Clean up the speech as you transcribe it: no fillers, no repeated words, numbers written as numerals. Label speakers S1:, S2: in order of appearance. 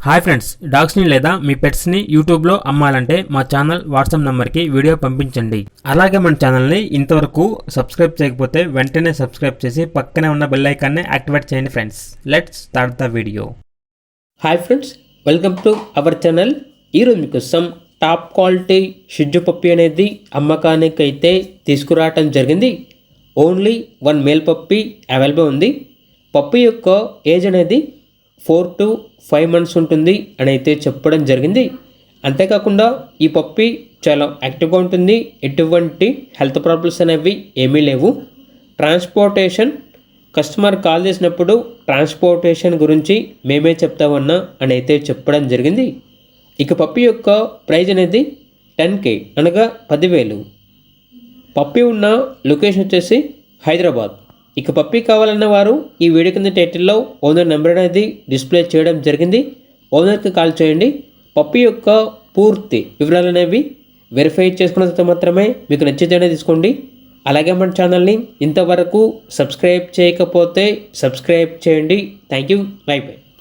S1: Hi friends, డాగ్స్ని లేదా మీ పెట్స్ని యూట్యూబ్లో అమ్మాలంటే మా ఛానల్ వాట్సాప్ నెంబర్కి వీడియో పంపించండి. అలాగే మన ఛానల్ని ఇంతవరకు సబ్స్క్రైబ్ చేయకపోతే వెంటనే సబ్స్క్రైబ్ చేసి పక్కనే ఉన్న బెల్ ఐకాన్ని యాక్టివేట్ చేయండి friends. Let's start the video.
S2: Hi friends, welcome to our channel. ఈరోజు మీకోసం టాప్ క్వాలిటీ షిడ్జు పప్పి అనేది అమ్మకానికి అయితే తీసుకురావటం జరిగింది. ఓన్లీ 1 మేల్ పప్పి అవైలబుల్ ఉంది. పప్పి యొక్క ఏజ్ అనేది 4 to 5 months ఉంటుంది అని అయితే చెప్పడం జరిగింది. అంతేకాకుండా ఈ పప్పి చాలా యాక్టివ్గా ఉంటుంది. ఎటువంటి హెల్త్ ప్రాబ్లమ్స్ అనేవి ఏమీ లేవు. ట్రాన్స్పోర్టేషన్ కస్టమర్ కాల్ చేసినప్పుడు ట్రాన్స్పోర్టేషన్ గురించి మేమే చెప్తామన్నా అని అయితే చెప్పడం జరిగింది. ఇక పప్పి యొక్క ప్రైజ్ అనేది 10K అనగా 10,000. పప్పి ఉన్న లొకేషన్ వచ్చేసి హైదరాబాద్. ఇక పప్పి కావాలన్న వారు ఈ వీడియో కింద టైటిల్లో ఓనర్ నెంబర్ అనేది డిస్ప్లే చేయడం జరిగింది. ఓనర్కి కాల్ చేయండి. పప్పి యొక్క పూర్తి వివరాలు అనేవి వెరిఫై చేసుకున్న తర్వాత మాత్రమే మీకు నచ్చితేనే తీసుకోండి. అలాగే మన ఛానల్ని ఇంతవరకు సబ్స్క్రైబ్ చేయకపోతే సబ్స్క్రైబ్ చేయండి. Thank you. By by.